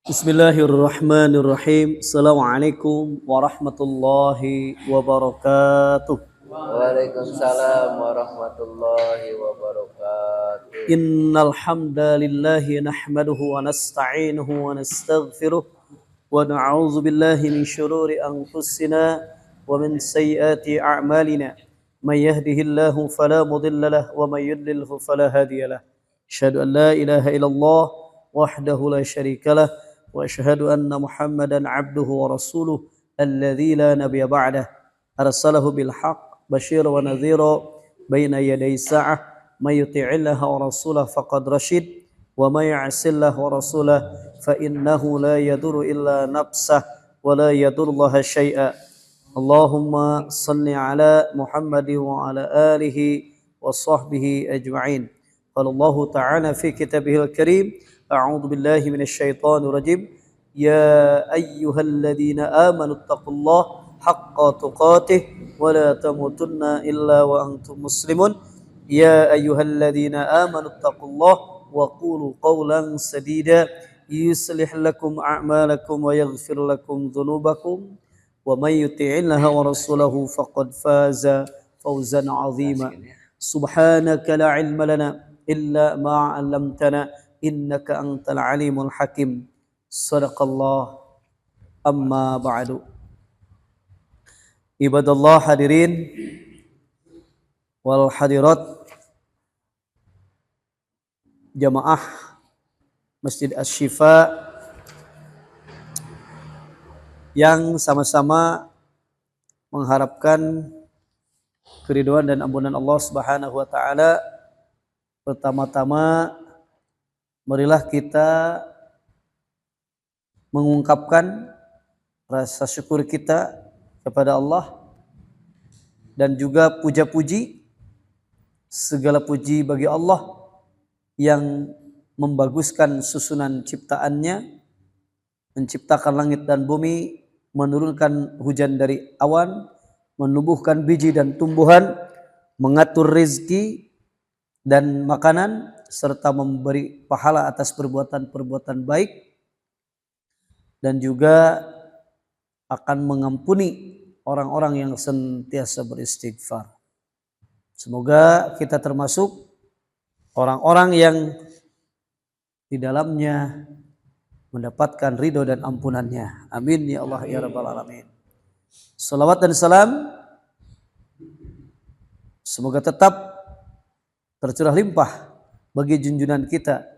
Bismillahirrahmanirrahim. Assalamualaikum warahmatullahi wabarakatuh. Waalaikumsalam warahmatullahi wabarakatuh. Innal hamdalillahi nahmaduhu wa nasta'inuhu wa nastaghfiruh wa na'udzu billahi min shururi anfusina wa min sayyiati a'malina. May yahdihillahu fala mudilla lahu wa may yudlilhu fala hadiya lahu. Asyhadu an la ilaha illallah wahdahu la syarika lahu wa asyhadu anna Muhammadan 'abduhu wa rasuluh alladzi la nabiyya ba'dah. Arsalahu bil haqq basyira wa nadhira baina yaday sa'ah. May yuti'illaha wa rasulahu faqad rasyid wa may ya'sillahu wa rasulahu fa innahu la yadurru illa nafsah wa la yadurrullaha syai'a. Allahumma salli ala Muhammadin wa ala alihi wa sahbihi ajma'in. Qala Allah ta'ala fi kitabihil karim, a'udzu billahi minasy syaithanir rajim. Ya ayyuhalladzina amanu taqullaha haqqa tuqatih wa la tamutunna illa wa antum muslimun. Ya ayyuhalladzina amanu taqullaha wa qulu qawlan sadida yuslih lakum a'malakum wa yaghfir lakum dhunubakum wa may yuti'illaha wa rasulahu faqad faza fawzan 'azima. Subhanaka la 'ilma lana illa ma 'allamtana innaka antal alimul hakim. Sadaqallah. Amma ba'du. Ibadallah hadirin wal hadirat, jamaah Masjid Asy-Syifa yang sama-sama mengharapkan keridhaan dan ampunan Allah Subhanahu wa taala. Pertama-tama marilah kita mengungkapkan rasa syukur kita kepada Allah dan juga puja-puji, segala puji bagi Allah yang membaguskan susunan ciptaannya, menciptakan langit dan bumi, menurunkan hujan dari awan, menumbuhkan biji dan tumbuhan, mengatur rezeki dan makanan, serta memberi pahala atas perbuatan-perbuatan baik, dan juga akan mengampuni orang-orang yang senantiasa beristighfar. Semoga kita termasuk orang-orang yang di dalamnya mendapatkan ridho dan ampunannya. Amin ya Allah ya Rabbal Alamin. Salawat dan salam semoga tetap tercurah limpah bagi junjungan kita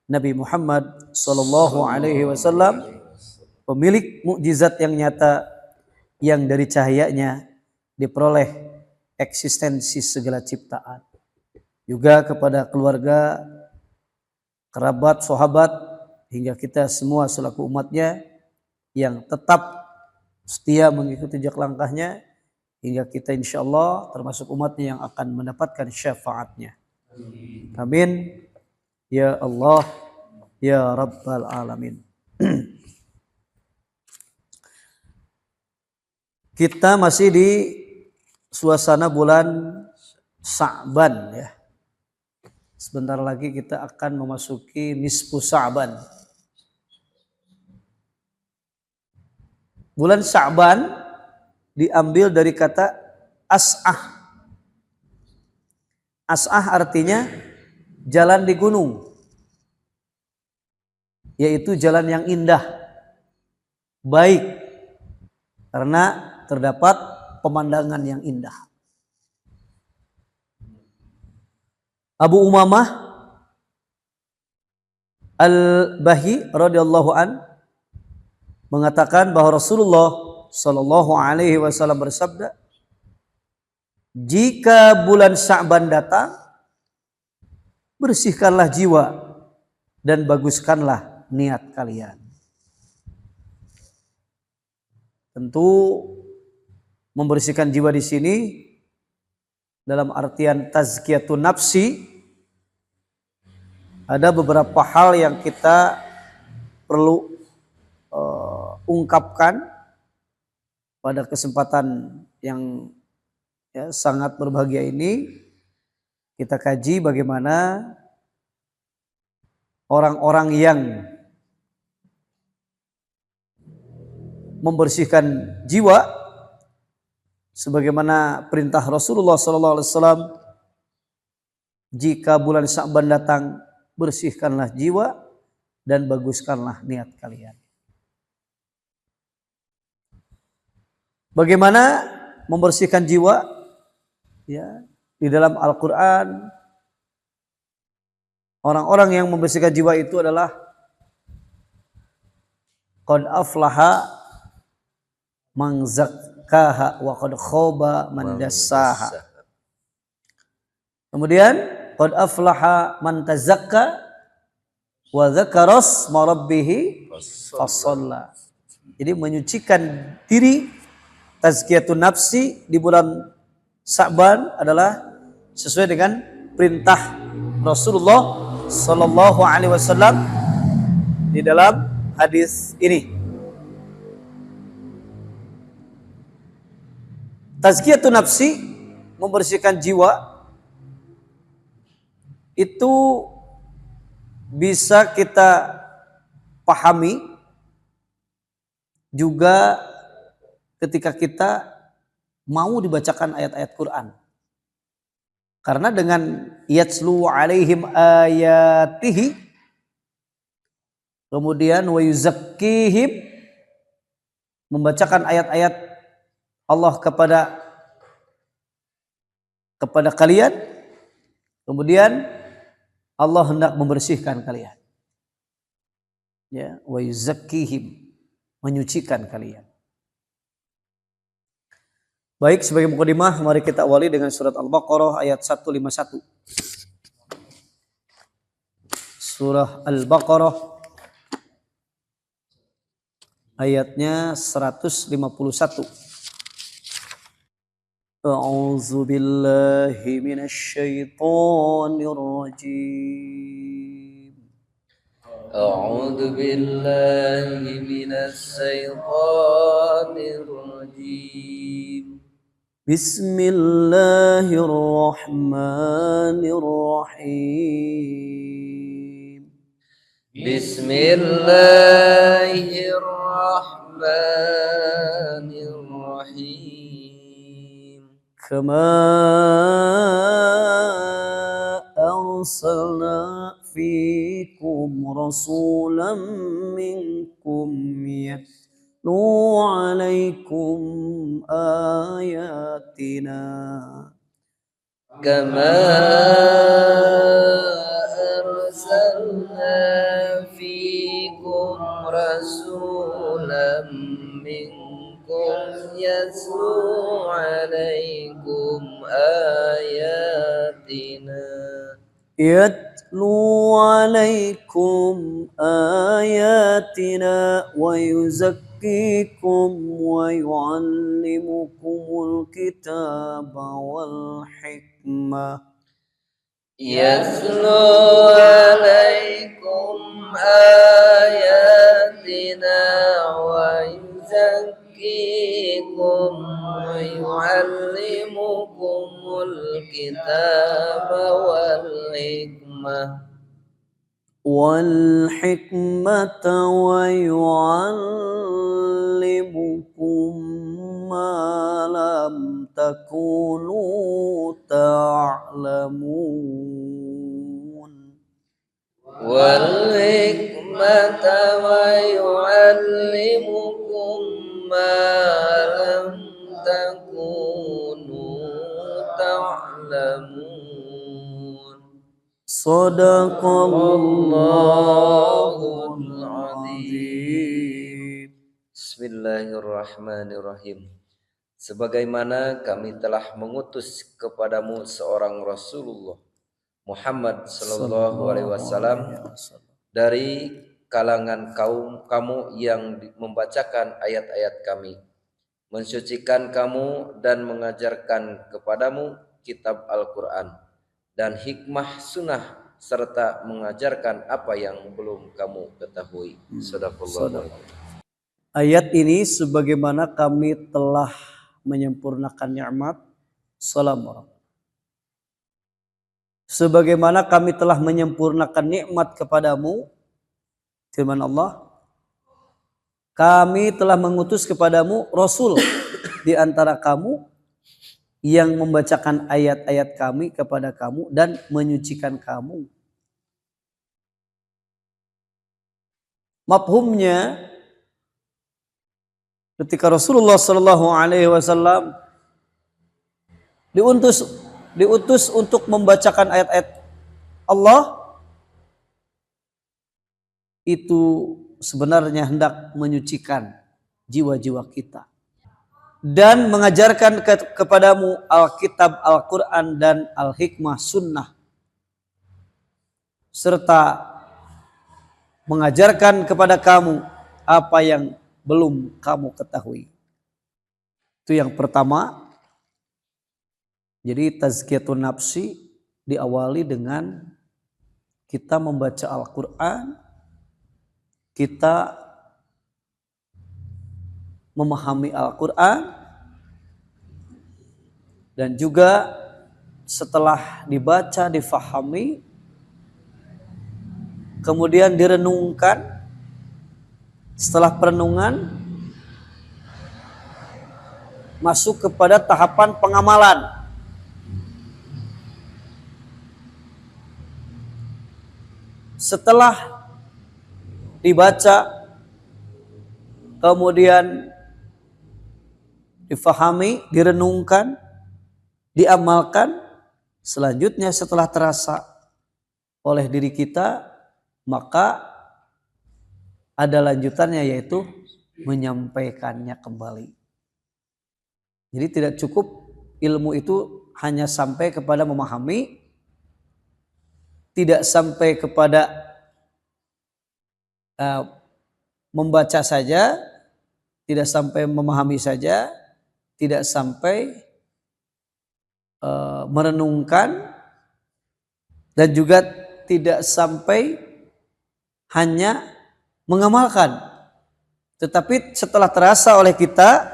Nabi Muhammad sallallahu alaihi wasallam, pemilik mukjizat yang nyata yang dari cahayanya diperoleh eksistensi segala ciptaan. Juga kepada keluarga, kerabat, sahabat, hingga kita semua selaku umatnya yang tetap setia mengikuti jejak langkahnya, hingga kita insyaallah termasuk umatnya yang akan mendapatkan syafaatnya. Amin ya Allah ya Rabbal Alamin. Kita masih di suasana bulan Sya'ban ya. Sebentar lagi kita akan memasuki nisfu Sya'ban. Bulan Sya'ban diambil dari kata as'ah. As'ah artinya jalan di gunung, yaitu jalan yang indah, baik, karena terdapat pemandangan yang indah. Abu Umamah Al-Bahi radhiyallahu an mengatakan bahwa Rasulullah sallallahu alaihi wasallam bersabda, jika bulan Sya'ban datang, bersihkanlah jiwa dan baguskanlah niat kalian. Tentu membersihkan jiwa di sini dalam artian tazkiyatun nafsi, ada beberapa hal yang kita perlu ungkapkan pada kesempatan yang sangat berbahagia ini. Kita kaji bagaimana orang-orang yang membersihkan jiwa sebagaimana perintah Rasulullah SAW, jika bulan Sya'ban datang, bersihkanlah jiwa dan baguskanlah niat kalian. Bagaimana membersihkan jiwa? Ya, di dalam Al-Quran, orang-orang yang membersihkan jiwa itu adalah qad aflaha man zakkaha wa qad khaba man dassaha. Kemudian qad aflaha man tazakka wa dzakara asma rabbih fasalla. Jadi menyucikan diri, tazkiyatun nafsi di bulan Sya'ban adalah sesuai dengan perintah Rasulullah sallallahu alaihi wasallam di dalam hadis ini. Tazkiyatun nafsi, membersihkan jiwa, itu bisa kita pahami juga ketika kita mau dibacakan ayat-ayat Quran. Karena dengan yatslu alaihim ayatihi, kemudian wa yuzakkihim, membacakan ayat-ayat Allah kepada kalian, kemudian Allah hendak membersihkan kalian. Ya, wa yuzakkihim, menyucikan kalian. Baik, sebagai mukadimah, mari kita awali dengan surat Al-Baqarah ayat 151. Surah Al-Baqarah ayatnya 151. A'udzu billahi minasy syaithanir rajim. A'udzu billahi minasy syaithanir rajim. Bismillahirrahmanirrahim. Bismillahirrahmanirrahim. Kama arsalna fikum rasulan minkum yatlu alaikum ayatina. Kama arsalna fikum rasulan minkum yatlu alaikum ayatina. Yatlu alaikum ayatina wa yuzakkikum wa yuallimukumul kitaba wal hikmah. Yatlu alaikum ayatina wa yuzakkikum wa yuallimukumul kitaba wal hikmah. والحكمة ويعلمكم ما لم تكونوا تعلمون. والحكمة ويعلمكم ما لم تكونوا تعلمون. Sadaqallahul azim. Bismillahirrahmanirrahim. Sebagaimana kami telah mengutus kepadamu seorang Rasulullah Muhammad sallallahu alaihi wasallam dari kalangan kaum kamu yang membacakan ayat-ayat kami, mensucikan kamu dan mengajarkan kepadamu kitab Al-Quran dan hikmah sunnah serta mengajarkan apa yang belum kamu ketahui. Sadaqallah. Ayat ini sebagaimana kami telah menyempurnakan nikmat, salam. Sebagaimana kami telah menyempurnakan nikmat kepadamu, firman Allah, Kami telah mengutus kepadamu Rasul di antara kamu yang membacakan ayat-ayat kami kepada kamu dan menyucikan kamu. Mafhumnya, ketika Rasulullah Shallallahu Alaihi Wasallam diutus untuk membacakan ayat-ayat Allah, itu sebenarnya hendak menyucikan jiwa-jiwa kita dan mengajarkan kepadamu Alkitab, Al-Quran dan Al-Hikmah Sunnah, serta mengajarkan kepada kamu apa yang belum kamu ketahui. Itu yang pertama. Jadi tazkiyatun nafsi diawali dengan kita membaca Al-Quran, kita memahami Al-Quran, dan juga setelah dibaca, difahami, kemudian direnungkan. Setelah perenungan, masuk kepada tahapan pengamalan. Setelah dibaca, kemudian difahami, direnungkan, diamalkan, selanjutnya setelah terasa oleh diri kita, maka ada lanjutannya, yaitu menyampaikannya kembali. Jadi tidak cukup ilmu itu hanya sampai kepada memahami, tidak sampai kepada membaca saja, tidak sampai memahami saja, tidak sampai merenungkan, dan juga tidak sampai hanya mengamalkan. Tetapi setelah terasa oleh kita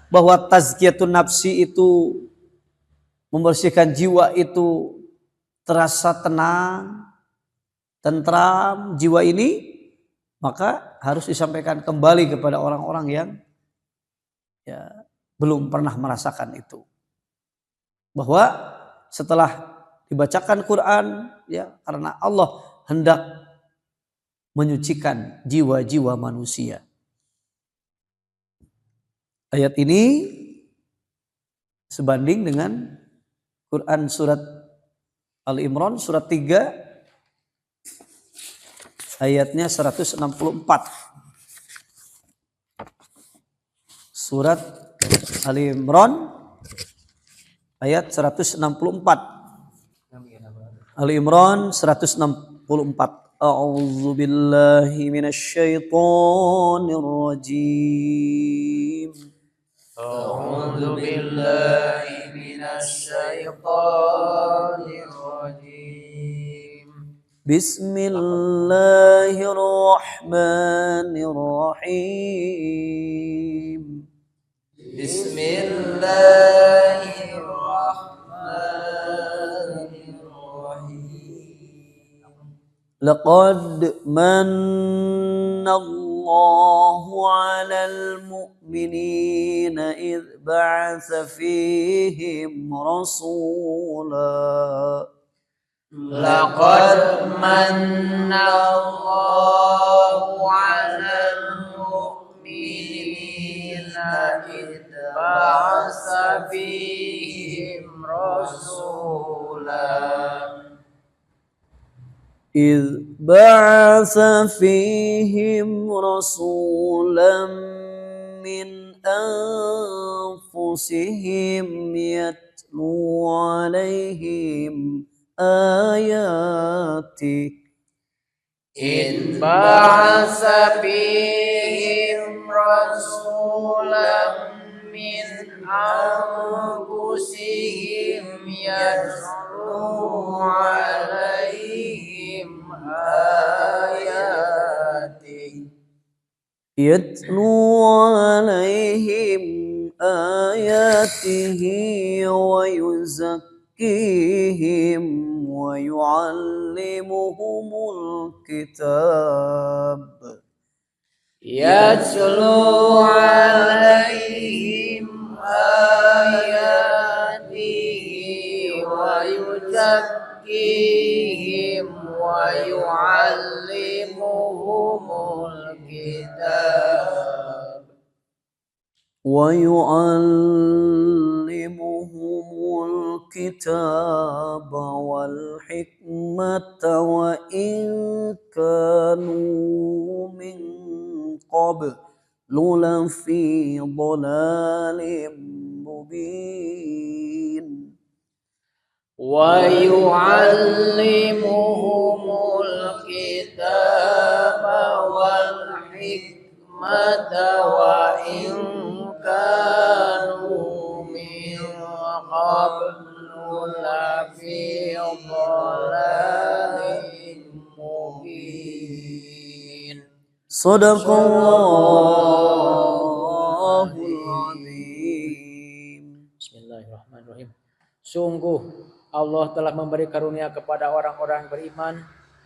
bahwa tazkiyatun nafsi itu membersihkan jiwa, itu terasa tenang, tentram jiwa ini, maka harus disampaikan kembali kepada orang-orang yang belum pernah merasakan itu. Bahwa setelah dibacakan Quran, karena Allah hendak menyucikan jiwa-jiwa manusia. Ayat ini sebanding dengan Quran surat Al-Imran surat 3 ayatnya 164. Surat Al-Imran ayat 164. Al-Imran 164. A'udzu billahi minasyaitonir rajim. A'udzu billahi minasyaitonir rajim. Bismillahirrahmanirrahim. Laqad manna Allahu 'alal mu'minina idh ba'atsa fihim rasula. Laqad manna Allahu 'alal mu'minina idh ba'atsa fihim rasula. إذ بعث فيهم رسولا من أنفسهم يتلو عليهم آياته إذ بعث فيهم رسولا من أنفسهم يتلو عليهم آياته ويزكيهم ويعلمهم الكتاب yatlu alaihim ayatihi wa yuzakkihim wa yu'allimuhumul kitab ويعلمهم الكتاب والحكمة وإن كانوا من قبل لفي ضلال مبين ويعلمهم الكتاب والحكمة وإن كانوا من قبل لفي ضلال مبين صدق الله العظيم. Bismillahirrahmanirrahim. Sungguh Allah telah memberi karunia kepada orang-orang beriman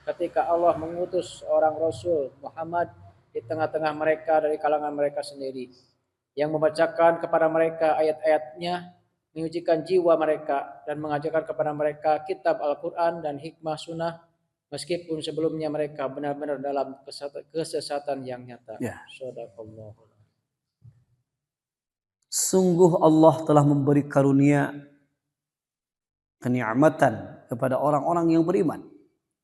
ketika Allah mengutus seorang Rasul Muhammad di tengah-tengah mereka dari kalangan mereka sendiri, yang membacakan kepada mereka ayat-ayatnya, menyucikan jiwa mereka, dan mengajarkan kepada mereka kitab Al-Quran dan hikmah sunnah, meskipun sebelumnya mereka benar-benar dalam kesesatan yang nyata. Ya. Shadaqallah. Sungguh Allah telah memberi karunia kenikmatan kepada orang-orang yang beriman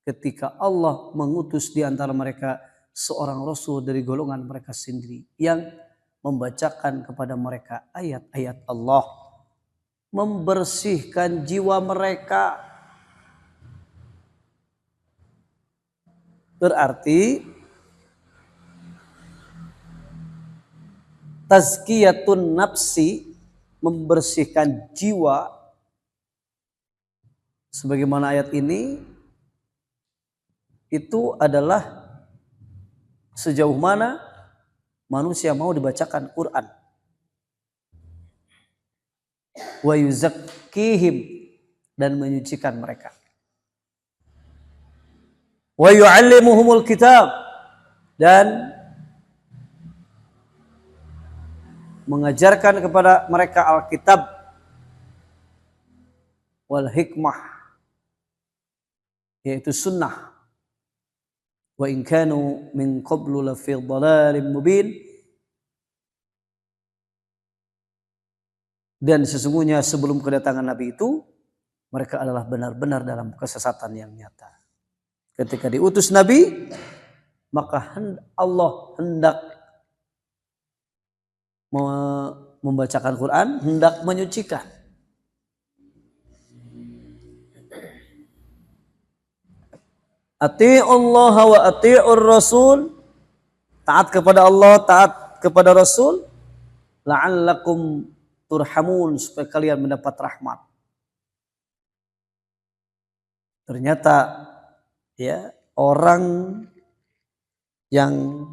ketika Allah mengutus di antara mereka seorang Rasul dari golongan mereka sendiri yang membacakan kepada mereka ayat-ayat Allah, membersihkan jiwa mereka. Berarti tazkiyatun nafsi, membersihkan jiwa, sebagaimana ayat ini, itu adalah sejauh mana manusia mau dibacakan Quran. Wa yuzakkihim, dan menyucikan mereka. Wa yu'allimuhumul kitab, dan mengajarkan kepada mereka Alkitab, wal hikmah, yaitu sunnah. Wa in kanu min qablu lafi dhalalin mubin, dan sesungguhnya sebelum kedatangan Nabi itu mereka adalah benar-benar dalam kesesatan yang nyata. Ketika diutus Nabi, maka Allah hendak membacakan Quran, hendak menyucikan. Ati'ullaha wa ati'ur rasul, taat kepada Allah, taat kepada Rasul, la'allakum turhamun, supaya kalian mendapat rahmat. Ternyata ya, orang yang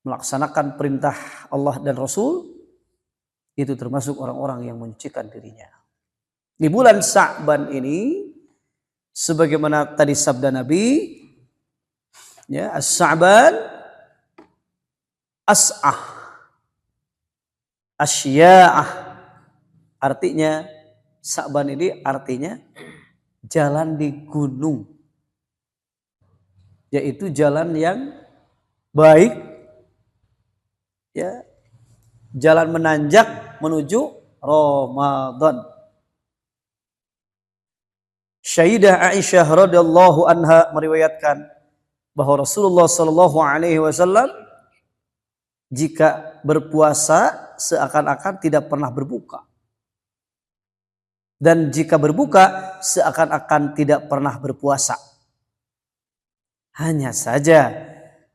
melaksanakan perintah Allah dan Rasul itu termasuk orang-orang yang menyucikan dirinya. Di bulan Sya'ban ini, sebagaimana tadi sabda Nabi, ya, as-Sya'ban as'ah asya'ah, artinya Sya'ban ini artinya jalan di gunung, yaitu jalan yang baik, ya, jalan menanjak menuju Ramadan. Sayyidah Aisyah radhiyallahu anha meriwayatkan bahwa Rasulullah sallallahu alaihi wasallam jika berpuasa seakan-akan tidak pernah berbuka, dan jika berbuka seakan-akan tidak pernah berpuasa. Hanya saja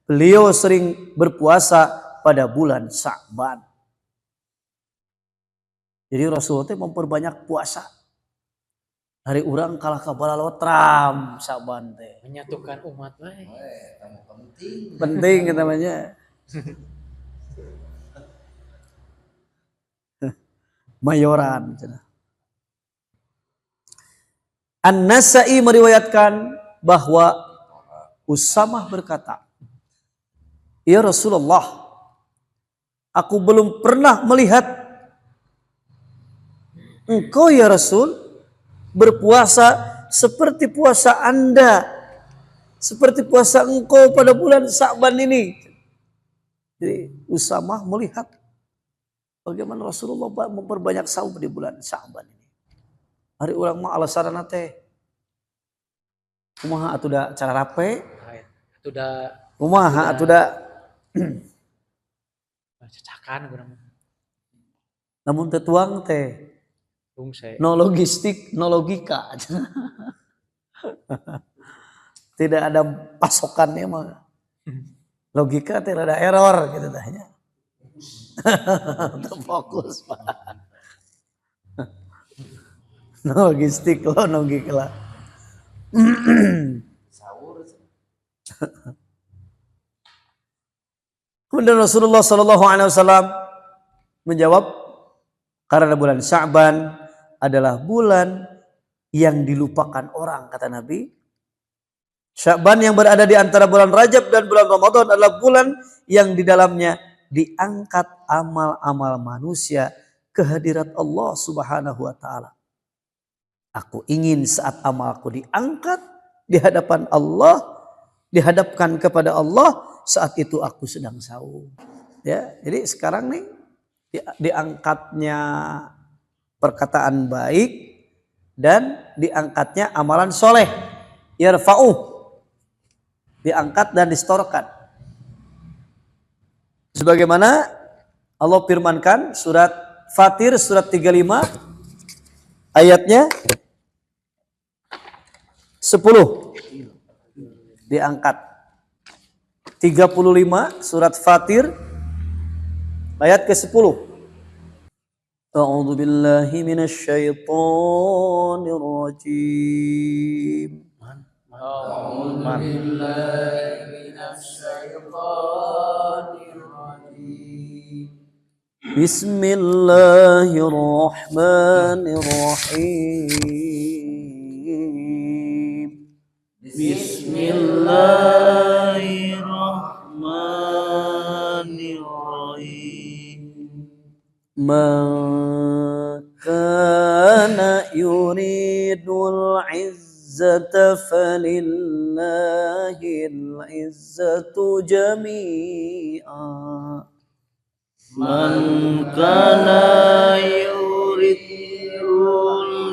beliau sering berpuasa pada bulan Sya'ban. Jadi Rasulullah memperbanyak puasa. Hari urang kalah kabala lotram Sya'ban teh. Menyatukan umat baik. Penting namanya. Mayoran. An-Nasa'i meriwayatkan bahwa Usamah berkata, "Ya Rasulullah, aku belum pernah melihat engkau ya Rasul berpuasa seperti puasa Anda, seperti puasa engkau pada bulan Sya'ban ini." Jadi Usamah melihat bagaimana Rasulullah memperbanyak saum di bulan Sya'ban ini. Hari ulang mah alasanna teh kumaha atuh da cara rape? Kumaha atuh da cacakan kurang. namun teu tuang teh no logistik, no logika. Tidak ada pasokannya mah. Logika teh ada error gitu tanya. Fokus Pak. No logistik lo logika. Kemudian Rasulullah Shallallahu Alaihi Wasallam menjawab, karena bulan Sya'ban adalah bulan yang dilupakan orang, kata Nabi. Sya'ban yang berada di antara bulan Rajab dan bulan Ramadan adalah bulan yang di dalamnya diangkat amal-amal manusia ke hadirat Allah Subhanahu wa taala. Aku ingin saat amalku diangkat di hadapan Allah, dihadapkan kepada Allah, saat itu aku sedang saum. Ya, jadi sekarang nih diangkatnya perkataan baik dan diangkatnya amalan soleh. Yarfa'u, diangkat dan distorkan. Sebagaimana Allah firmankan surat Fatir surat 35 ayatnya 10 diangkat. 35 surat Fatir ayat ke-10. A'udzu billahi minasy syaithanir rajim. A'udzu billahi minasy syaithanir rajim. Bismillahirrahmanirrahim. Bismillahirrahmanirrahim. Man kana yuridul izzata falillahil izzatu jami'a. Man kana yuridul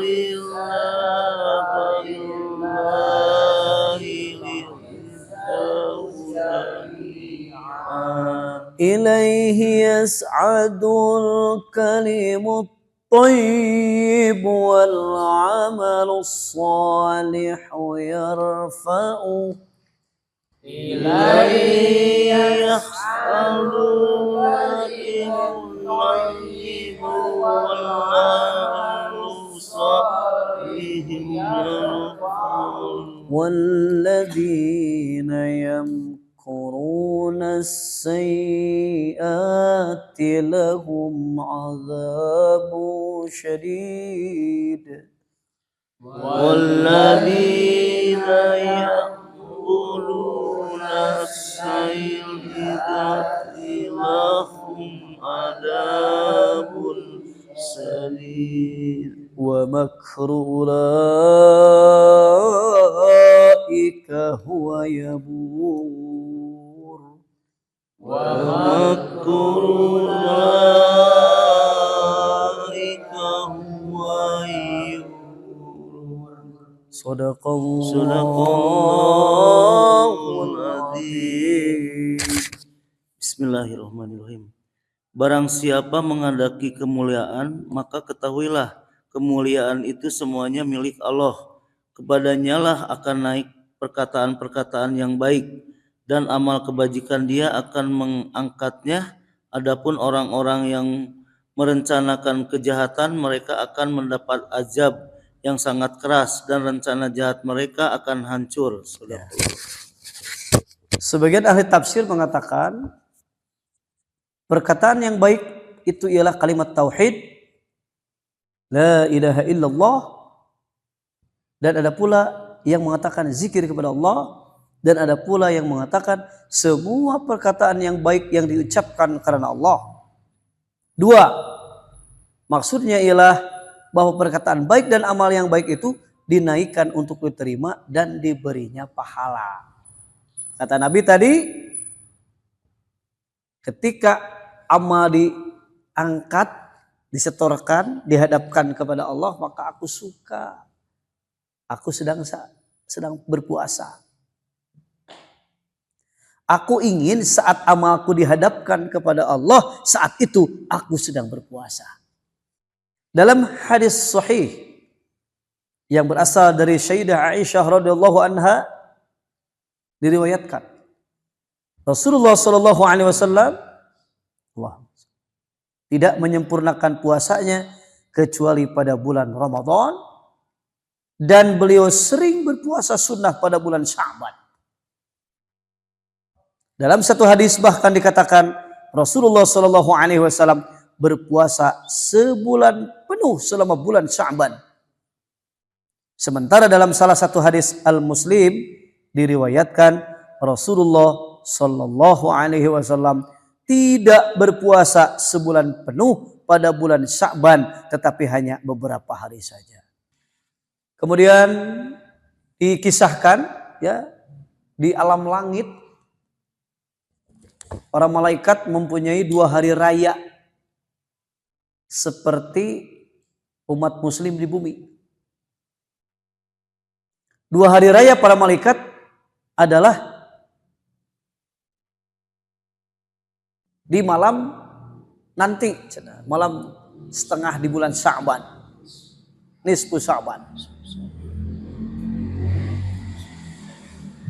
izzata falillahil izzatu jami'a. إليه يسعد الكلم الطيب والعمل الصالح يرفعه. إليه يسعد الكلم الطيب والعمل الصالح يرفعه. والذين يمكرون السيئات لهم عذاب شديد. والذين يأكلون السيئات لهم عذاب شديد. ومكر أولئك هو يبور. ومكر أولئك هو يبور. صدق الله العظيم. Bismillahirrahmanirrahim. Barang siapa menghendaki kemuliaan, maka ketahuilah kemuliaan itu semuanya milik Allah. Kepadanya lah akan naik perkataan-perkataan yang baik, dan amal kebajikan Dia akan mengangkatnya. Adapun orang-orang yang merencanakan kejahatan, mereka akan mendapat azab yang sangat keras, dan rencana jahat mereka akan hancur. Sebagian ahli tafsir mengatakan perkataan yang baik itu ialah kalimat tauhid, la ilaha illallah, dan ada pula yang mengatakan zikir kepada Allah, Dan ada pula yang mengatakan semua perkataan yang baik yang diucapkan karena Allah. Dua, maksudnya ialah bahwa perkataan baik dan amal yang baik itu dinaikkan untuk diterima dan diberinya pahala. Kata Nabi tadi, ketika amal diangkat, disetorkan, dihadapkan kepada Allah, maka aku suka. Aku sedang berpuasa. Aku ingin saat amalku dihadapkan kepada Allah, saat itu aku sedang berpuasa. Dalam hadis sahih yang berasal dari Sayyidah Aisyah radhiyallahu anha diriwayatkan Rasulullah sallallahu alaihi wasallam tidak menyempurnakan puasanya kecuali pada bulan Ramadan, dan beliau sering berpuasa sunnah pada bulan Sya'ban. Dalam satu hadis bahkan dikatakan Rasulullah sallallahu alaihi wasallam berpuasa sebulan penuh selama bulan Sya'ban. Sementara dalam salah satu hadis Al-Muslim diriwayatkan Rasulullah sallallahu alaihi wasallam tidak berpuasa sebulan penuh pada bulan Sya'ban, tetapi hanya beberapa hari saja. Kemudian dikisahkan ya, di alam langit para malaikat mempunyai 2 hari raya seperti umat muslim di bumi. 2 hari raya para malaikat adalah di malam nanti, malam setengah di bulan Sya'ban, nisfu Sya'ban.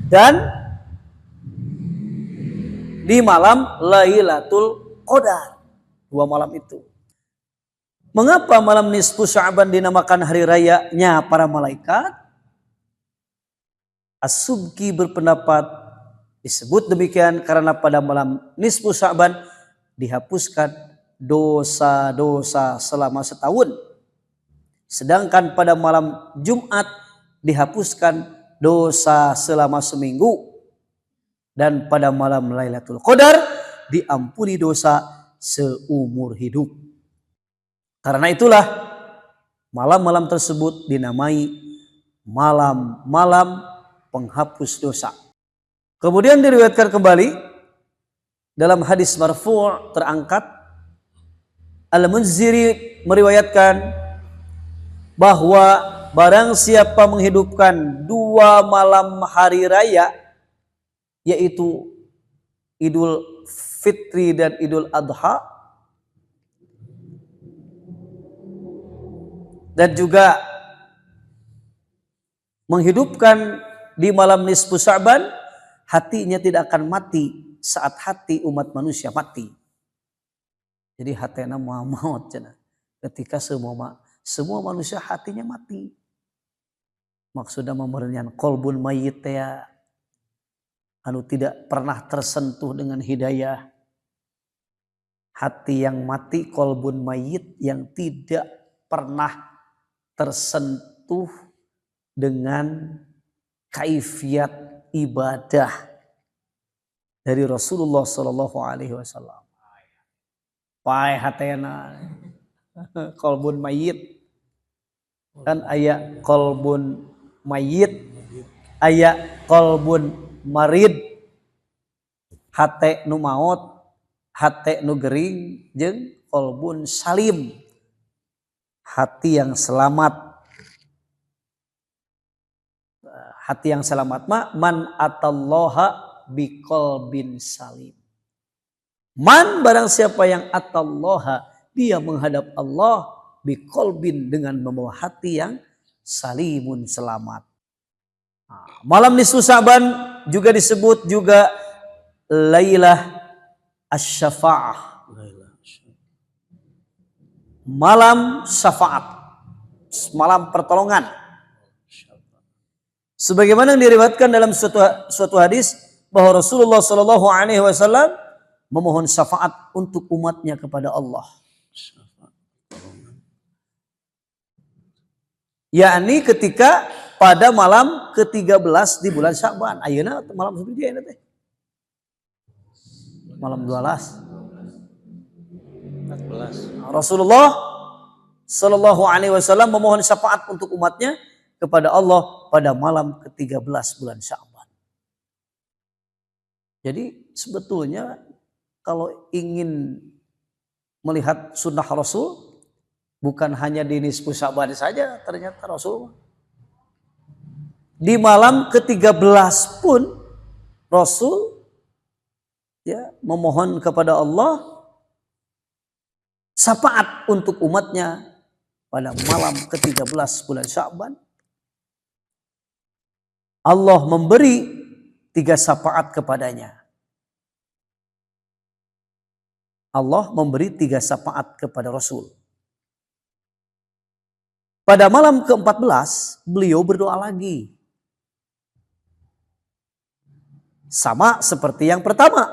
Dan di malam Lailatul Qadar, 2 malam itu. Mengapa malam nisfu Sya'ban dinamakan hari rayanya para malaikat? As-Subki berpendapat disebut demikian karena pada malam nisfu Sya'ban dihapuskan dosa-dosa selama setahun. Sedangkan pada malam Jumat dihapuskan dosa selama seminggu. Dan pada malam Lailatul Qadar diampuni dosa seumur hidup. Karena itulah malam-malam tersebut dinamai malam-malam penghapus dosa. Kemudian diriwayatkan kembali dalam hadis marfu' terangkat, Al-Munziri meriwayatkan bahwa barang siapa menghidupkan 2 malam hari raya, yaitu Idul Fitri dan Idul Adha, dan juga menghidupkan di malam nisfu Sya'ban, hatinya tidak akan mati saat hati umat manusia mati. Jadi hatena maut ketika semua manusia hatinya mati. Maksudnya memernian kolbun mayit ya, anu tidak pernah tersentuh dengan hidayah. Hati yang mati, kolbun mayit yang tidak pernah tersentuh dengan kaifiat ibadah dari Rasulullah sallallahu alaihi wasallam. Pai hatena kolbun mayit. Kan aya kolbun mayit, aya kolbun marid, hate nu maot, hate nu gering, jeung kolbun salim, hati yang selamat. Hati yang selamat man atallaha biqalbin salim. Man barang siapa yang atallaha, dia menghadap Allah biqalbin dengan membawa hati yang salimun, selamat. Malam nisfu Sya'ban juga disebut juga Lailah Asy-Syafa'ah. Malam syafaat, malam pertolongan. Sebagaimana yang diriwayatkan dalam suatu hadis bahwa Rasulullah sallallahu alaihi wasallam memohon syafaat untuk umatnya kepada Allah. Yakni ketika pada malam ke-13 di bulan Sya'ban. Ayeuna malam seperti dia teh. Malam 12. 14. Rasulullah Sallallahu Alaihi Wasallam memohon syafaat untuk umatnya kepada Allah pada malam ke-13 bulan Sya'ban. Jadi sebetulnya kalau ingin melihat sunnah Rasul, bukan hanya di nisfu Sya'ban saja ternyata Rasul. Di malam ke-13 pun Rasul ya memohon kepada Allah syafaat untuk umatnya pada malam ke-13 bulan Sya'ban. Allah memberi 3 syafaat kepadanya. Allah memberi 3 syafaat kepada Rasul. Pada malam ke-14 beliau berdoa lagi. Sama seperti yang pertama.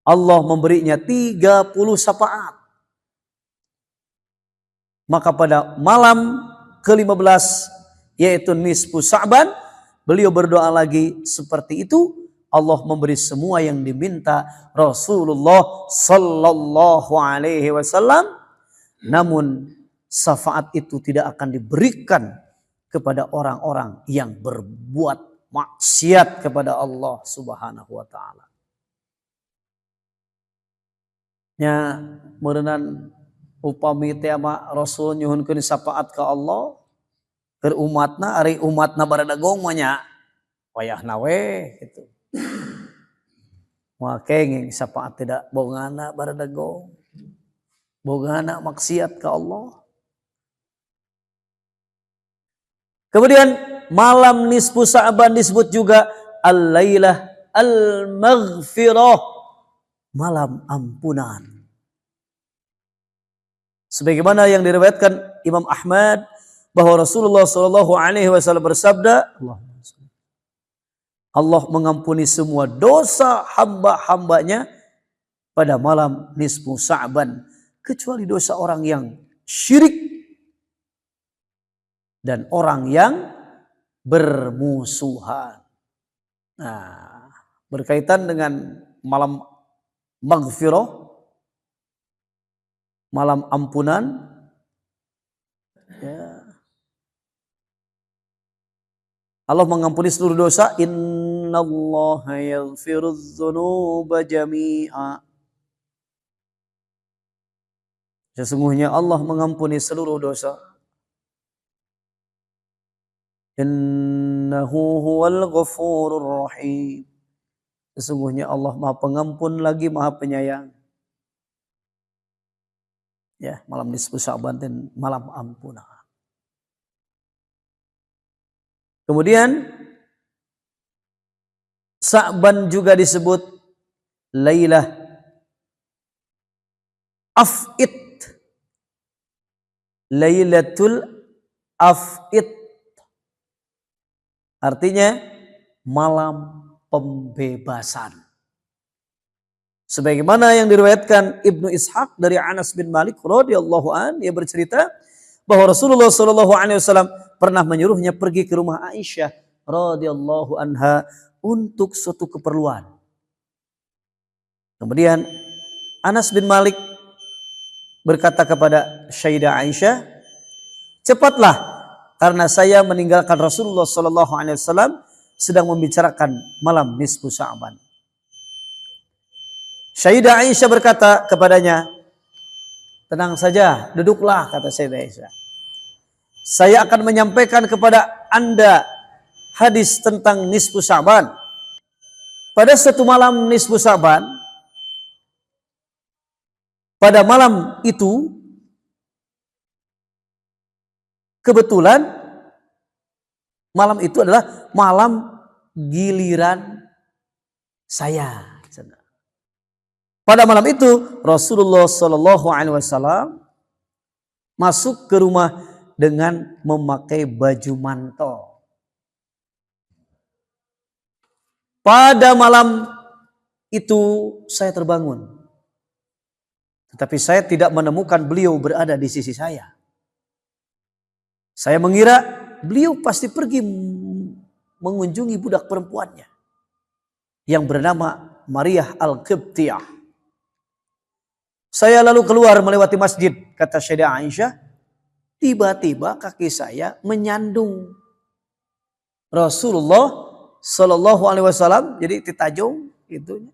Allah memberinya 30 syafaat. Maka pada malam ke-15 yaitu nisfu Sya'ban, beliau berdoa lagi seperti itu. Allah memberi semua yang diminta Rasulullah Sallallahu Alaihi Wasallam. Namun syafaat itu tidak akan diberikan kepada orang-orang yang berbuat maksiat kepada Allah Subhanahu Wa Taala. Nya meureunnan upami teh ama Rasul nyuhunkeun syafaat ka Allah keur umatna, ari umatna baradagong mah nya wayahna we gitu. Moal kenging syafaat tidak bogana baradagong. Bogana maksiat ka Allah. Kemudian malam nisfu Sya'ban disebut juga al-lailah al-maghfirah, malam ampunan. Sebagaimana yang diriwayatkan Imam Ahmad bahwa Rasulullah Shallallahu Alaihi Wasallam bersabda, Allah mengampuni semua dosa hamba-hambanya pada malam nisfu Sya'ban, kecuali dosa orang yang syirik dan orang yang bermusuhan. Nah, berkaitan dengan malam maghfirah, malam ampunan, ya. Allah mengampuni seluruh dosa. Innallaha yaghfirudz dzunuba jami'a. Sesungguhnya Allah mengampuni seluruh dosa. Innahu huwal ghafurur rahim. Sesungguhnya Allah Maha Pengampun lagi Maha Penyayang. Ya, malam nisfu Sya'ban dan malam ampunan. Kemudian Sya'ban juga disebut Lailah Af'id. Lailatul Af'id. Artinya malam pembebasan. Sebagaimana yang diriwayatkan Ibnu Ishaq dari Anas bin Malik radhiyallahu an, dia bercerita bahwa Rasulullah Shallallahu Alaihi Wasallam pernah menyuruhnya pergi ke rumah Aisyah radhiyallahu anha untuk suatu keperluan. Kemudian Anas bin Malik berkata kepada Sayyidah Aisyah, cepatlah karena saya meninggalkan Rasulullah Shallallahu Alaihi Wasallam sedang membicarakan malam nisfu Sya'ban. Sayyidah Aisyah berkata kepadanya, tenang saja, duduklah, kata Sayyidah Aisyah. Saya akan menyampaikan kepada Anda hadis tentang nisfu Sya'ban. Pada satu malam nisfu Sya'ban, pada malam itu kebetulan malam itu adalah malam giliran saya. Pada malam itu Rasulullah Shallallahu Alaihi Wasallam masuk ke rumah dengan memakai baju mantel. Pada malam itu saya terbangun, tetapi saya tidak menemukan beliau berada di sisi saya. Saya mengira beliau pasti pergi mengunjungi budak perempuannya yang bernama Maria Al-Qibtiyah. Saya lalu keluar melewati masjid, kata Sayyidah Aisyah. Tiba-tiba kaki saya menyandung Rasulullah Sallallahu Alaihi Wasallam. Jadi titajung gitu.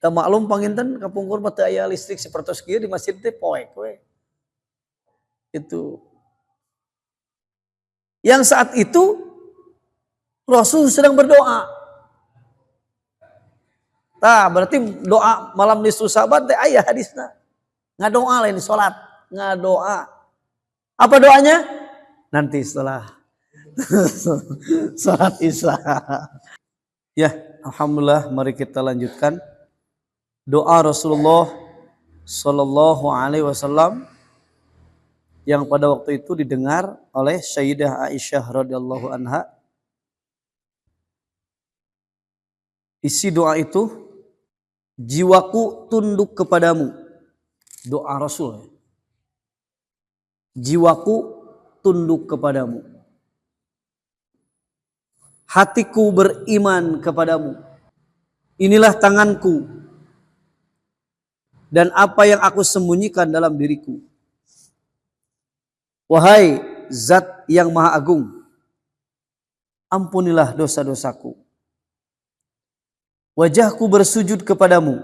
Tak maklum panginten kapungkur mata aya listrik seperti kieu di masjid teh poek we. Itu. Yang saat itu Rasul sedang berdoa. Nah, berarti doa malam nisfu Sa'ban teh aya hadisna. Ngadoa lain salat, ngadoa. Apa doanya? Nanti setelah salat Isya. Ya, alhamdulillah, mari kita lanjutkan doa Rasulullah Sallallahu Alaihi Wasallam yang pada waktu itu didengar oleh Sayyidah Aisyah radhiyallahu anha. Isi doa itu, jiwaku tunduk kepadamu. Doa Rasul. Jiwaku tunduk kepadamu. Hatiku beriman kepadamu. Inilah tanganku dan apa yang aku sembunyikan dalam diriku. Wahai Zat yang Maha Agung, ampunilah dosa-dosaku. Wajahku bersujud kepadamu.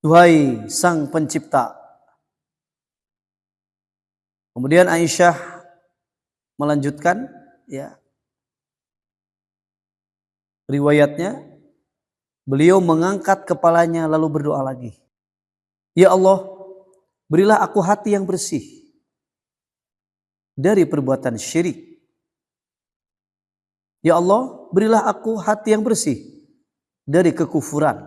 Duhai Sang Pencipta. Kemudian Aisyah melanjutkan, ya, riwayatnya, beliau mengangkat kepalanya lalu berdoa lagi. Ya Allah, berilah aku hati yang bersih dari perbuatan syirik. Ya Allah, berilah aku hati yang bersih dari kekufuran.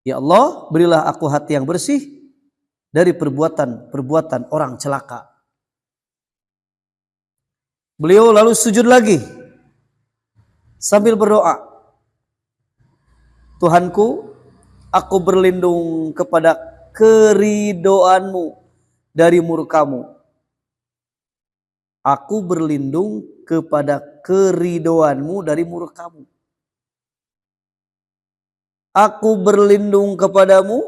Ya Allah, berilah aku hati yang bersih dari perbuatan orang celaka. Beliau lalu sujud lagi sambil berdoa. Tuhanku, aku berlindung kepada keridoanmu dari murkamu. Aku berlindung kepada keridoanmu dari murkamu. Aku berlindung kepadamu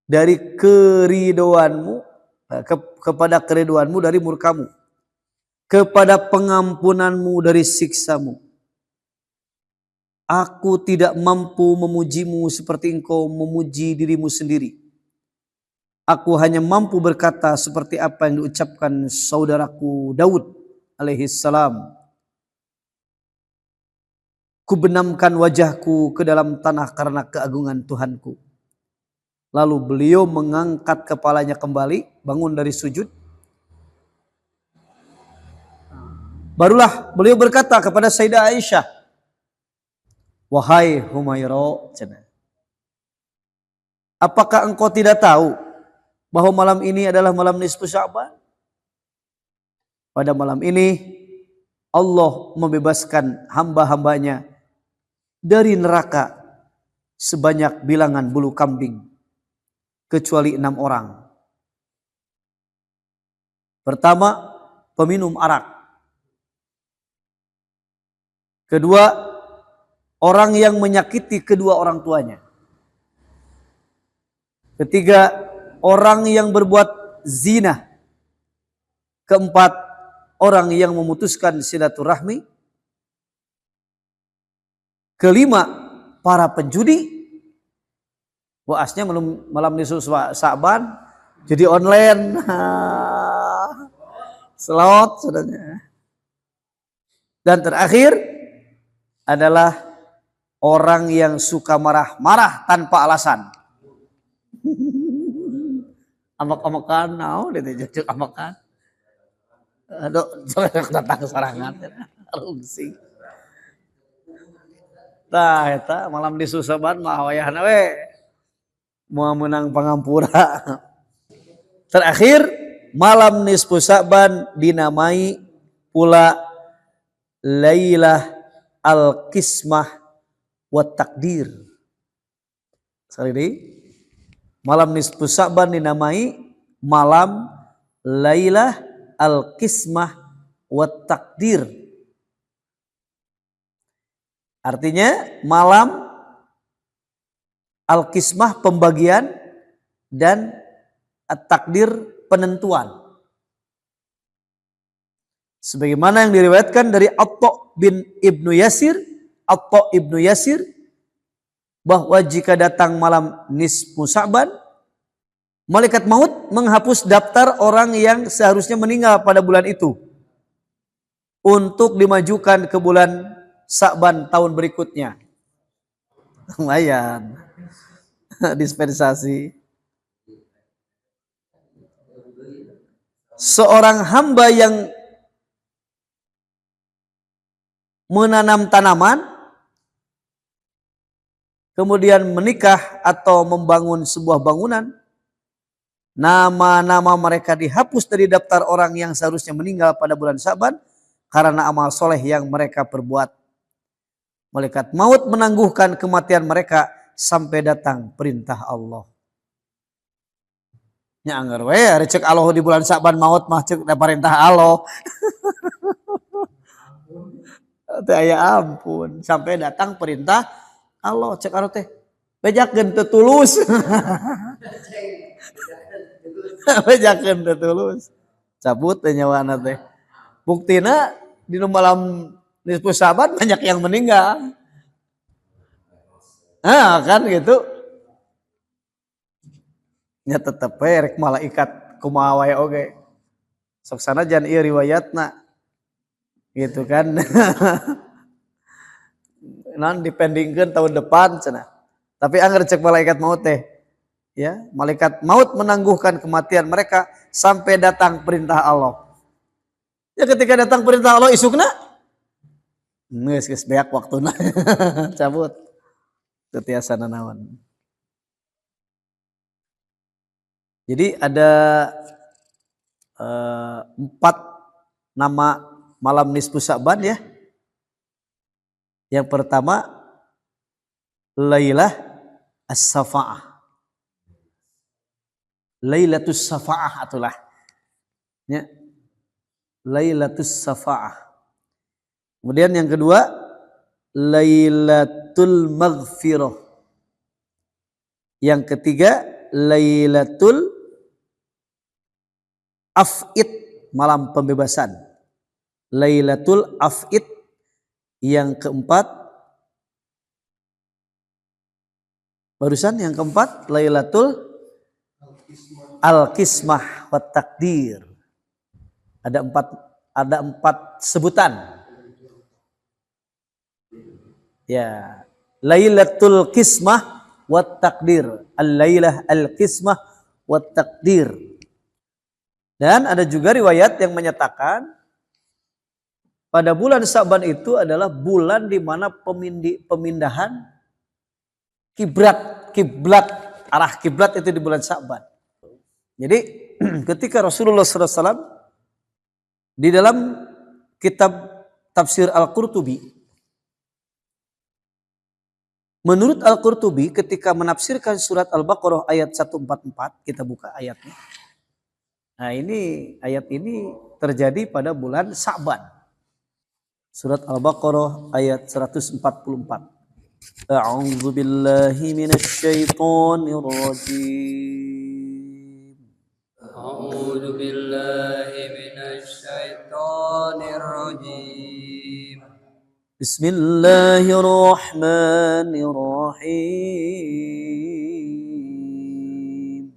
dari keridoanmu, kepada keridoanmu dari murkamu. Kepada pengampunanmu dari siksamu. Aku tidak mampu memujimu seperti engkau memuji dirimu sendiri. Aku hanya mampu berkata seperti apa yang diucapkan saudaraku Daud alaihi salam. Kubenamkan wajahku ke dalam tanah karena keagungan Tuhanku. Lalu beliau mengangkat kepalanya kembali, bangun dari sujud. Barulah beliau berkata kepada Sayyidah Aisyah, wahai Humairah, apakah engkau tidak tahu bahwa malam ini adalah malam nisfu Sya'ban? Pada malam ini Allah membebaskan hamba-hambanya dari neraka sebanyak bilangan bulu kambing, kecuali 6 orang. Pertama, peminum arak. Kedua, orang yang menyakiti kedua orang tuanya. Ketiga, orang yang berbuat zina. Keempat, orang yang memutuskan silaturahmi. Kelima, para penjudi. Waasnya malam nisfu Sa'ban jadi online. Slot saudara. Dan terakhir adalah orang yang suka marah-marah tanpa alasan. Amak-amakan, ditunjuk amakan. Aduh, datang serangan. Rungsing. Tah, eta malam nisfu Sa'ban mah wayahna we mau menang pangampura. Terakhir, malam nisfu Sa'ban dinamai pula Lailah Al-Qismah wa Takdir. Sorry, malam nisfu Sa'ban dinamai malam Lailah al-Qismah wa Takdir. Artinya malam al-Qismah pembagian dan at-Takdir penentuan. Sebagaimana yang diriwayatkan dari Atta bin Ibnu Yasir, bahwa jika datang malam nisfu Sa'ban, malaikat maut menghapus daftar orang yang seharusnya meninggal pada bulan itu untuk dimajukan ke bulan Sa'ban tahun berikutnya. Lumayan. Dispensasi. Seorang hamba yang menanam tanaman, kemudian menikah atau membangun sebuah bangunan, nama-nama mereka dihapus dari daftar orang yang seharusnya meninggal pada bulan Sa'ban karena amal soleh yang mereka perbuat. Malaikat maut menangguhkan kematian mereka sampai datang perintah Allah. Nya anggar we recek Allah di bulan Sa'ban maut mah cek perintah Allah. Ya ampun, sampai datang perintah Allah. Cek anu teh bejakeun teu tulus. Bejakeun teu tulus. Cabut teh nyawana teh. Buktina di malam nisfu Sa'ban banyak yang meninggal. Nah, kan gitu. Nya tetep rek malaikat kumaha wae oge. Sok sanajan ieu riwayatna. Gitu kan. Nan dipendingkeun tahun depan cenah. Tapi anggar cek malaikat maut teh, ya, malaikat maut menangguhkan kematian mereka sampai datang perintah Allah. Ya ketika datang perintah Allah isukna geus beak waktuna. Cabut. Teu tiasa nanaon. Jadi ada 4 nama malam nisfu Sa'ban ya. Yang pertama Lailah as-Safa'ah. Lailatus Safa'ah atulah. Ya. Lailatus Safa'ah. Kemudian yang kedua Lailatul Maghfirah. Yang ketiga Lailatul Af'id, malam pembebasan. Lailatul Af'id. Yang keempat, barusan yang keempat Lailatul Al-Qismah wa Takdir. Ada empat sebutan. Ya, Lailatul Qismah wa Takdir. Al-Lailah Al-Qismah wa Takdir. Dan ada juga riwayat yang menyatakan pada bulan Sa'ban itu adalah bulan di mana pemindahan kiblat arah kiblat itu di bulan Sa'ban. Jadi ketika Rasulullah SAW di dalam kitab tafsir Al-Qurtubi, menurut Al-Qurtubi ketika menafsirkan surat Al-Baqarah ayat 144, kita buka ayatnya. Nah ayat ini terjadi pada bulan Sa'ban. Surat Al-Baqarah ayat 144. A'udzu billahi minasy syaithanir rajim. A'udzu billahi minasy syaithanir rajim. Bismillahirrahmanirrahim.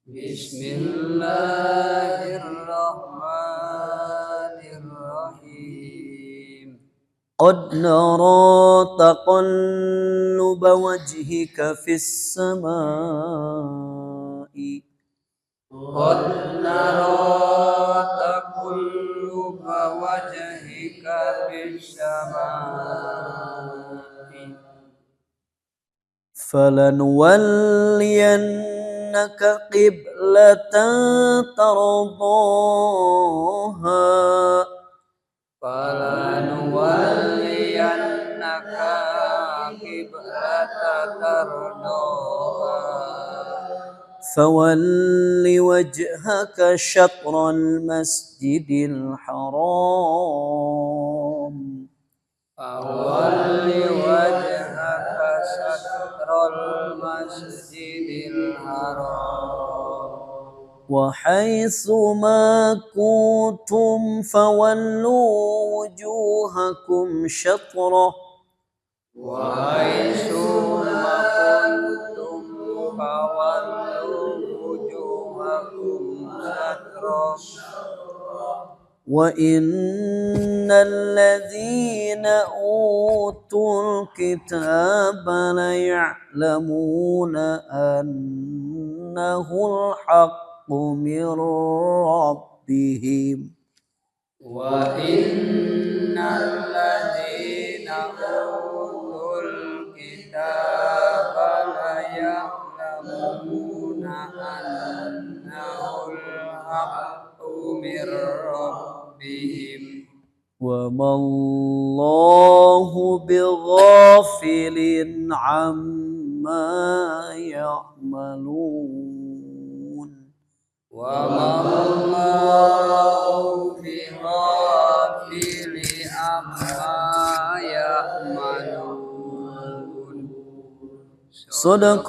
Bismillahirrahmanirrahim. Qad nara taqalluba wajhika fis samai. Qad nara taqalluba wajhika fis samai. Falanuwalliyannaka qiblatan tardaha. Falanuwalliyannaka qiblatan tardaha. فول وجهك شطر المسجد الحرام فول وجهك شطر المسجد الحرام وحيث ما كنتم فولوا وجوهكم شطره وحيث ما كنتم فولوا وجوهكم شطره وإن الذين أوتوا الكتاب ليعلمون أنه الحق من ربهم وإن الذين أوتوا الكتاب ليعلمون أنه الحق من ربهم وما الله بغافل عما يعملون وما الله بغافل عما يعملون صدق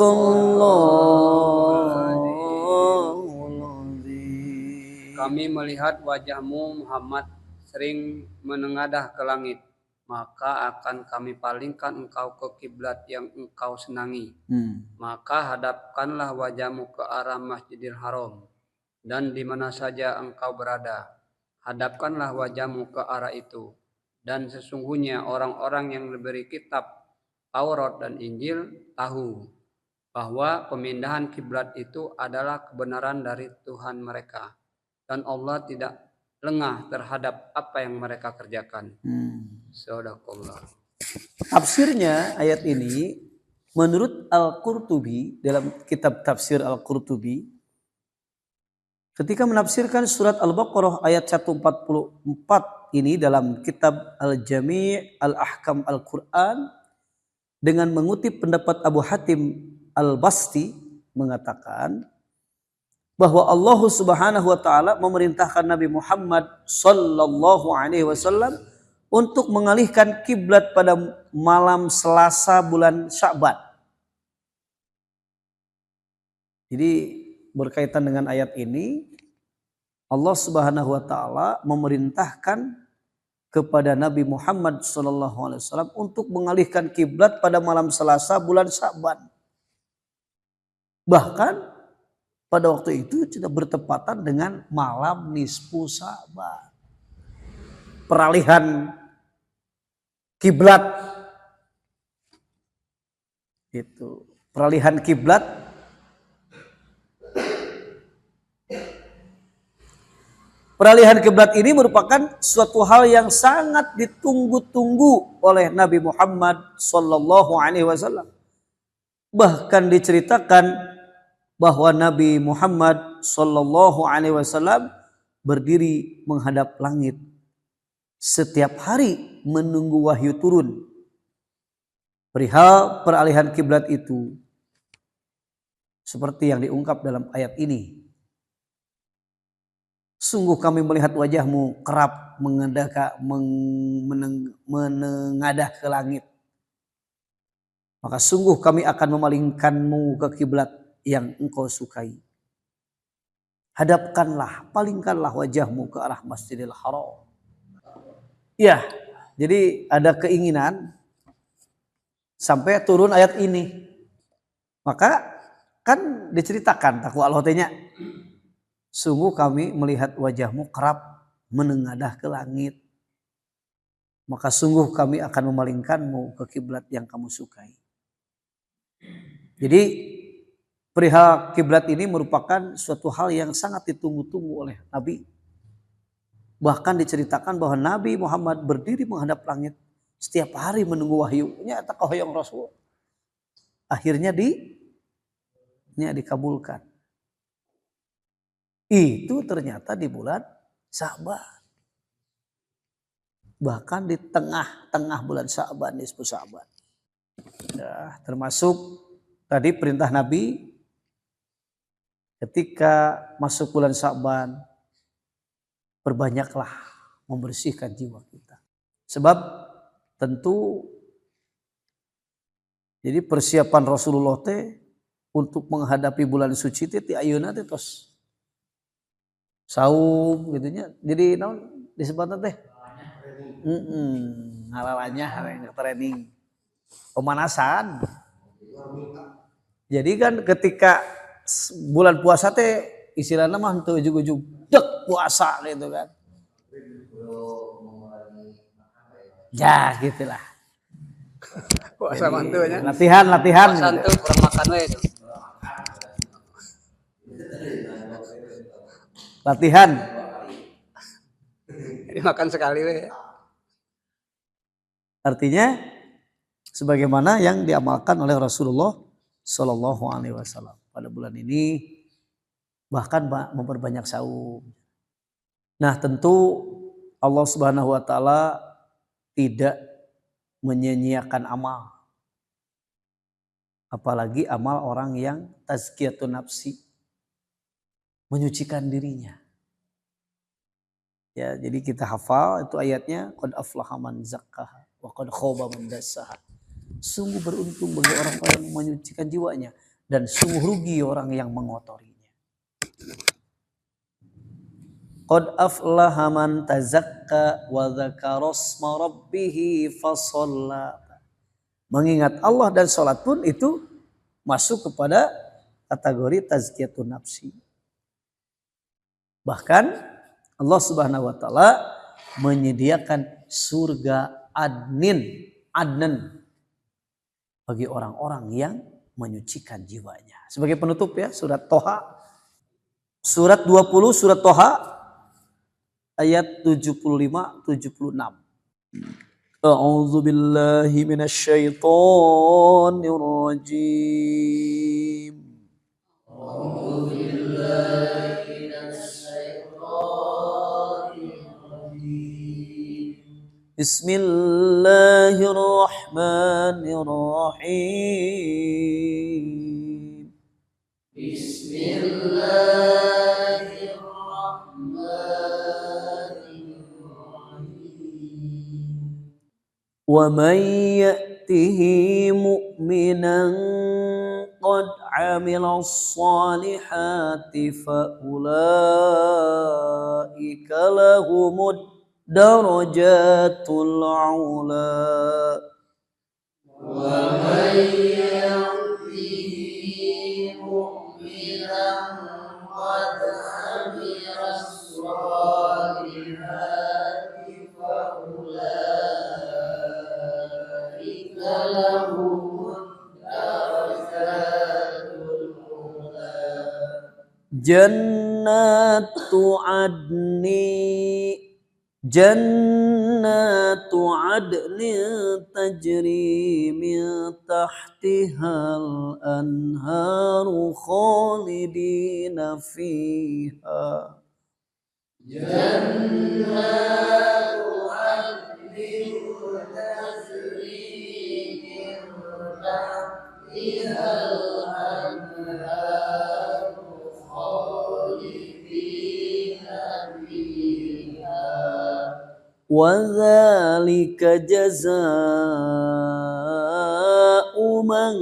Allahul Azim. Kami melihat wajahmu Muhammad sering menengadah ke langit, maka akan kami palingkan engkau ke kiblat yang engkau senangi. Maka hadapkanlah wajahmu ke arah Masjidil Haram, dan di mana saja engkau berada, hadapkanlah wajahmu ke arah itu. Dan sesungguhnya orang-orang yang diberi kitab Taurat dan Injil tahu bahwa pemindahan kiblat itu adalah kebenaran dari Tuhan mereka, dan Allah tidak lengah terhadap apa yang mereka kerjakan. Sadaqallah. Tafsirnya ayat ini menurut Al-Qurtubi dalam kitab tafsir Al-Qurtubi ketika menafsirkan surat Al-Baqarah ayat 144 ini dalam kitab Al-Jami' Al-Ahkam Al-Quran dengan mengutip pendapat Abu Hatim Al-Basti mengatakan bahwa Allah Subhanahu wa taala memerintahkan Nabi Muhammad sallallahu alaihi wasallam untuk mengalihkan kiblat pada malam Selasa bulan Sya'ban. Jadi berkaitan dengan ayat ini Allah Subhanahu wa taala memerintahkan kepada Nabi Muhammad sallallahu alaihi wasallam untuk mengalihkan kiblat pada malam Selasa bulan Sya'ban. Bahkan pada waktu itu sudah bertepatan dengan malam nisfu Sya'ban. Peralihan kiblat itu, peralihan kiblat ini merupakan suatu hal yang sangat ditunggu-tunggu oleh Nabi Muhammad sallallahu alaihi wasallam. Bahkan diceritakan bahwa Nabi Muhammad sallallahu alaihi wasallam berdiri menghadap langit setiap hari menunggu wahyu turun. Perihal peralihan kiblat itu seperti yang diungkap dalam ayat ini. Sungguh kami melihat wajahmu kerap menengadah ke langit. Maka sungguh kami akan memalingkanmu ke kiblat yang engkau sukai. Hadapkanlah, palingkanlah wajahmu ke arah Masjidil Haram. Ya, jadi ada keinginan sampai turun ayat ini. Maka kan diceritakan takwa Allah tanya. Sungguh kami melihat wajahmu kerap menengadah ke langit. Maka sungguh kami akan memalingkanmu ke kiblat yang kamu sukai. Jadi perihal kiblat ini merupakan suatu hal yang sangat ditunggu-tunggu oleh Nabi. Bahkan diceritakan bahwa Nabi Muhammad berdiri menghadap langit setiap hari menunggu wahyunya atau hoyong Rasul. Akhirnya dikabulkan. Itu ternyata di bulan Sya'ban. Bahkan di tengah-tengah bulan Sya'ban, nisfu Sya'ban. Ya, termasuk tadi perintah Nabi ketika masuk bulan Sya'ban, perbanyaklah membersihkan jiwa kita. Sebab tentu jadi persiapan Rasulullah teh untuk menghadapi bulan suci teh ti ayeuna teh tos saum gitu nya. Jadi naon disebutna teh? Ngalalanya training. Pemanasan. Jadi kan ketika bulan puasa teh istilahnya mah henteu ujug-ujug dek puasa gitu kan. Ya gitulah. Puasa mantu nya. Latihan. Puasa Gitu. teu kurang makan we itu. Latihan. Makan sekali we. Artinya sebagaimana yang diamalkan oleh Rasulullah Shallallahu Alaihi Wasallam pada bulan ini, bahkan memperbanyak saum. Nah tentu Allah Subhanahu Wa Taala tidak menyia-nyiakan amal, apalagi amal orang yang tazkiyatun nafsi, menyucikan dirinya. Ya, jadi kita hafal itu ayatnya, qad aflaha man zakkaha wa qad khaba man dassaha. Sungguh beruntung bagi orang-orang yang menyucikan jiwanya dan sungguh rugi orang yang mengotorinya. Qad aflaha man tazakka wa dzakara asma rabbih fasalla. Mengingat Allah dan salat pun itu masuk kepada kategori tazkiyatun nafsi. Bahkan Allah Subhanahu wa taala menyediakan surga adnin bagi orang-orang yang menyucikan jiwanya. Sebagai penutup ya, surat Toha. Surat 20 surat Toha ayat 75-76. A'udzu billahi minasyaitonir rajim. A'udzu billahi minasyaitonir rajim. Bismillahirrahmanirrahim. Bismillahirrahmanirrahim. Wa man ya'tihi mu'minan qad 'amilas salihati fa ulaika lahumud darajatul a'la. Wa man ya'tihi mu'minan qad 'amilas salihati fa ulaika lahumud darajatul a'la. Jannatu adnin tajri min tahtihal anharu khalidina fiha. Jannatu adnin tajri min tahtihal anharu khalidina fiha. وَذَلِكَ جَزَاءُ مَنْ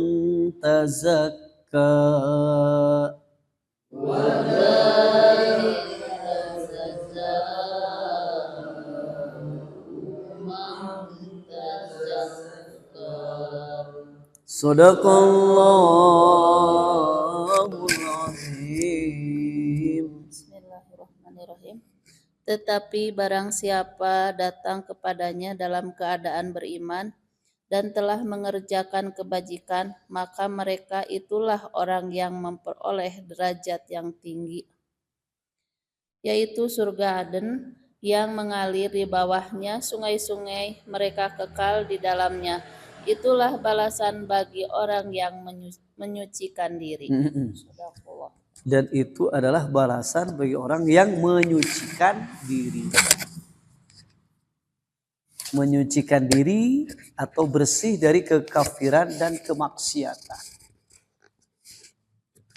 تَزَكَّى. Sadaqallahul azim. Bismillahirrahmanirrahim. Tetapi barang siapa datang kepadanya dalam keadaan beriman dan telah mengerjakan kebajikan, maka mereka itulah orang yang memperoleh derajat yang tinggi, yaitu surga Aden yang mengalir di bawahnya sungai-sungai, mereka kekal di dalamnya. Itulah balasan bagi orang yang menyucikan diri. Dan itu adalah balasan bagi orang yang menyucikan diri. Menyucikan diri atau bersih dari kekafiran dan kemaksiatan.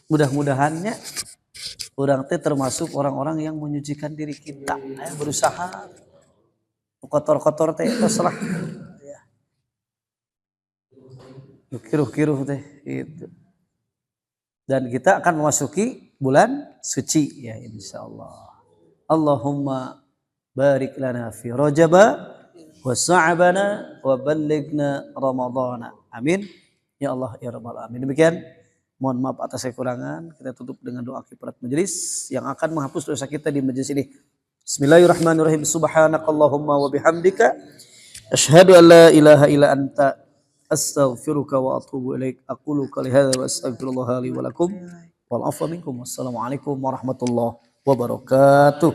Mudah-mudahannya Orang teh termasuk orang-orang yang menyucikan diri kita. Ayo berusaha. Kotor-kotor teh terserah. Ya. Kiruh-kiruh teh itu. Dan kita akan memasuki bulan suci ya insyaallah. Allahumma barik lana fi Rajaba wa Sa'bana wa ballighna Ramadhana. Amin. Ya Allah ya rabbal alamin. Demikian. Mohon maaf atas kekurangan. Kita tutup dengan doa kifarat majelis yang akan menghapus dosa kita di majelis ini. Bismillahirrahmanirrahim. Subhanakallahumma wa bihamdika asyhadu an la ilaha illa anta astaghfiruka wa atubu ilaik. Aqulu qouli hadza wa astaghfirullah li wa lakum wal afwa minkum. Wassalamualaikum warahmatullahi wabarakatuh.